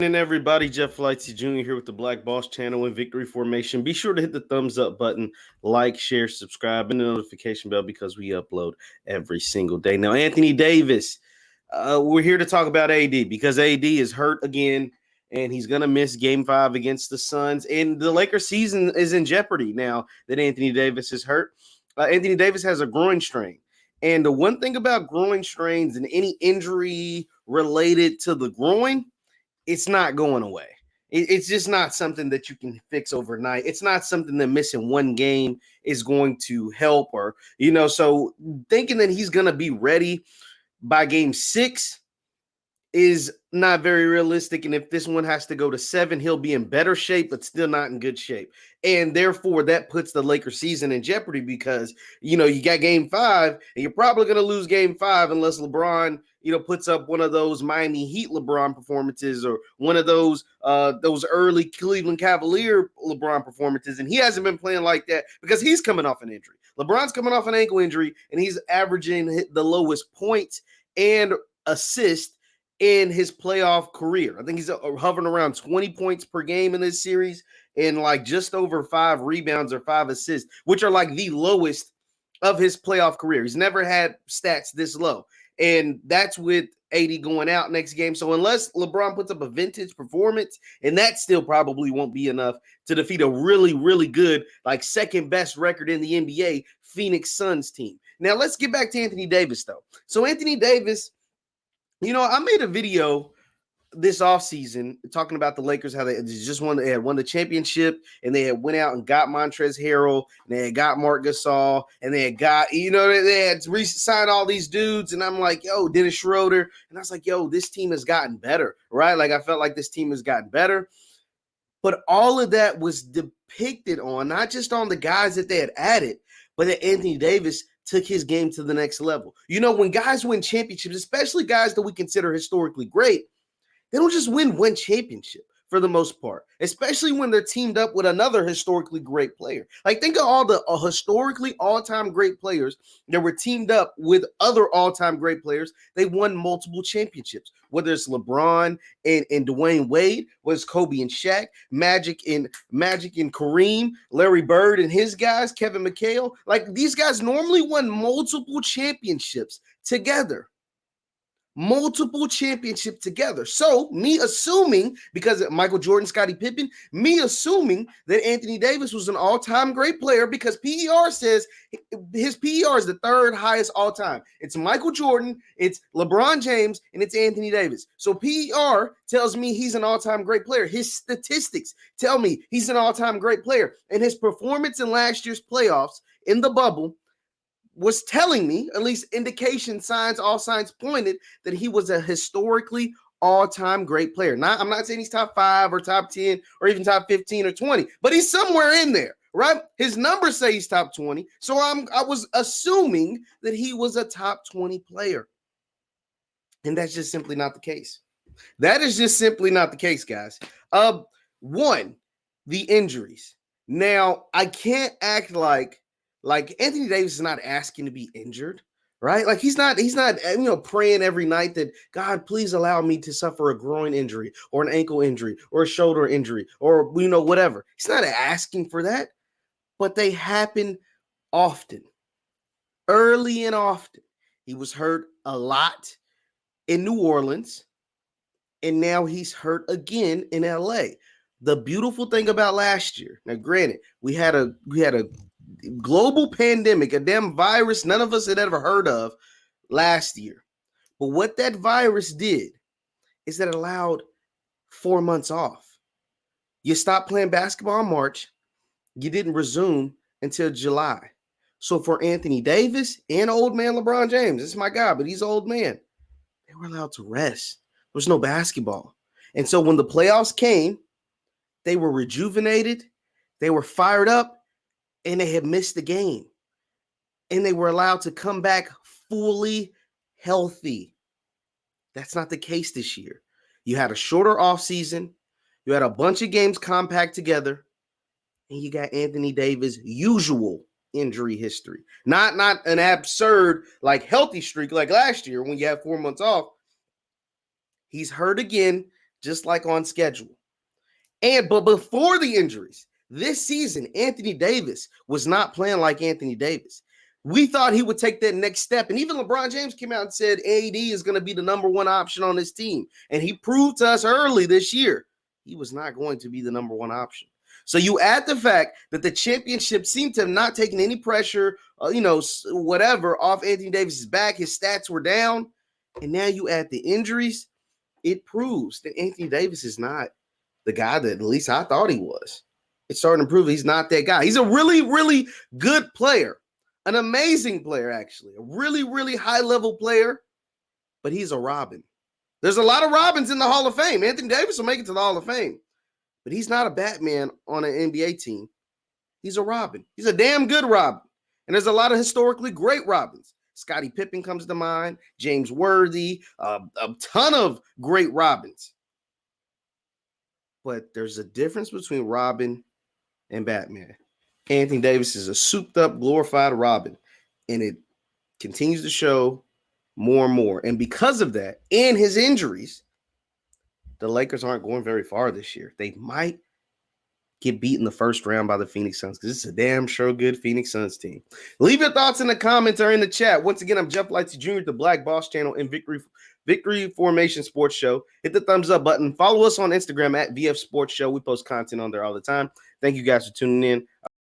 And everybody, Jeff Lightsy Jr. here with the Black Boss Channel and Victory Formation. Be sure to hit the thumbs up button, like, share, subscribe, and the notification bell because we upload every single day. Now, Anthony Davis, we're here to talk about AD because AD is hurt again, and he's going to miss Game 5 against the Suns, and the Lakers season is in jeopardy now that Anthony Davis is hurt. Anthony Davis has a groin strain. And the one thing about groin strains and any injury related to the groin, it's not going away. It's just not something that you can fix overnight. It's not something that missing one game is going to help so thinking that he's going to be ready by game 6 is not very realistic. And if this one has to go to 7, he'll be in better shape, but still not in good shape. And therefore, that puts the Lakers season in jeopardy because, you got game 5 and you're probably going to lose game 5 unless LeBron, puts up one of those Miami Heat LeBron performances or one of those early Cleveland Cavalier LeBron performances. And he hasn't been playing like that because he's coming off an injury. LeBron's coming off an ankle injury and he's averaging the lowest points and assists in his playoff career. I think he's hovering around 20 points per game in this series and like just over 5 rebounds or 5 assists, which are like the lowest of his playoff career. He's never had stats this low. And that's with AD going out next game. So unless LeBron puts up a vintage performance, and that still probably won't be enough to defeat a really, really good, like second best record in the NBA, Phoenix Suns team. Now let's get back to Anthony Davis though. So Anthony Davis, I made a video this offseason talking about the Lakers, how they had won the championship and they had went out and got Montrezl Harrell and they had got Marc Gasol and they had got, they had re-signed all these dudes. And I'm like, yo, Dennis Schroeder. And I was like, yo, this team has gotten better, right? Like I felt like this team has gotten better. But all of that was depicted on, not just on the guys that they had added, but that Anthony Davis took his game to the next level. When guys win championships, especially guys that we consider historically great, they don't just win one championship for the most part, especially when they're teamed up with another historically great player. Like think of all the historically all-time great players that were teamed up with other all-time great players. They won multiple championships, whether it's LeBron and Dwayne Wade, was Kobe and Shaq, Magic and Kareem, Larry Bird and his guys, Kevin McHale. Like these guys normally won multiple championships together. Multiple championship together. So me assuming, because Michael Jordan, Scottie Pippen, me assuming that Anthony Davis was an all-time great player because PER says his PER is the 3rd highest all-time. It's Michael Jordan, it's LeBron James, and it's Anthony Davis. So PER tells me he's an all-time great player. His statistics tell me he's an all-time great player. And his performance in last year's playoffs in the bubble was telling me, at least all signs pointed that he was a historically all-time great player. I'm not saying he's top 5 or top 10 or even top 15 or 20, but he's somewhere in there, right? His numbers say he's top 20. So I was assuming that he was a top 20 player. And that's just simply not the case. That is just simply not the case, guys. One, the injuries. Now, I can't act like Anthony Davis is not asking to be injured, right? Like he's not, praying every night that God, please allow me to suffer a groin injury or an ankle injury or a shoulder injury or, whatever. He's not asking for that, but they happen often, early and often. He was hurt a lot in New Orleans, and now he's hurt again in LA. The beautiful thing about last year, now granted, we had a global pandemic, a damn virus none of us had ever heard of last year. But what that virus did is that it allowed 4 months off. You stopped playing basketball in March. You didn't resume until July. So for Anthony Davis and old man LeBron James, this is my guy, but he's an old man, they were allowed to rest. There was no basketball. And so when the playoffs came, they were rejuvenated, they were fired up, and they had missed the game. And they were allowed to come back fully healthy. That's not the case this year. You had a shorter offseason. You had a bunch of games compact together. And you got Anthony Davis' usual injury history. Not an absurd, healthy streak like last year when you had 4 months off. He's hurt again. just like on schedule. But before the injuries, this season, Anthony Davis was not playing like Anthony Davis. We thought he would take that next step. And even LeBron James came out and said AD is going to be the number one option on this team. And he proved to us early this year he was not going to be the number one option. So you add the fact that the championship seemed to have not taken any pressure, whatever, off Anthony Davis's back. His stats were down. And now you add the injuries. It proves that Anthony Davis is not the guy that at least I thought he was. It's starting to prove he's not that guy. He's a really, really good player. An amazing player, actually. A really, really high-level player. But he's a Robin. There's a lot of Robins in the Hall of Fame. Anthony Davis will make it to the Hall of Fame. But he's not a Batman on an NBA team. He's a Robin. He's a damn good Robin. And there's a lot of historically great Robins. Scottie Pippen comes to mind. James Worthy. A ton of great Robins. But there's a difference between Robin and Batman. Anthony Davis is a souped-up, glorified Robin. And it continues to show more and more. And because of that, and his injuries, the Lakers aren't going very far this year. They might get beat in the first round by the Phoenix Suns because it's a damn sure good Phoenix Suns team. Leave your thoughts in the comments or in the chat. Once again, I'm Jeff Lightsy Jr., the Black Boss Channel and Victory Formation Sports Show. Hit the thumbs up button. Follow us on Instagram at VF Sports Show. We post content on there all the time. Thank you guys for tuning in.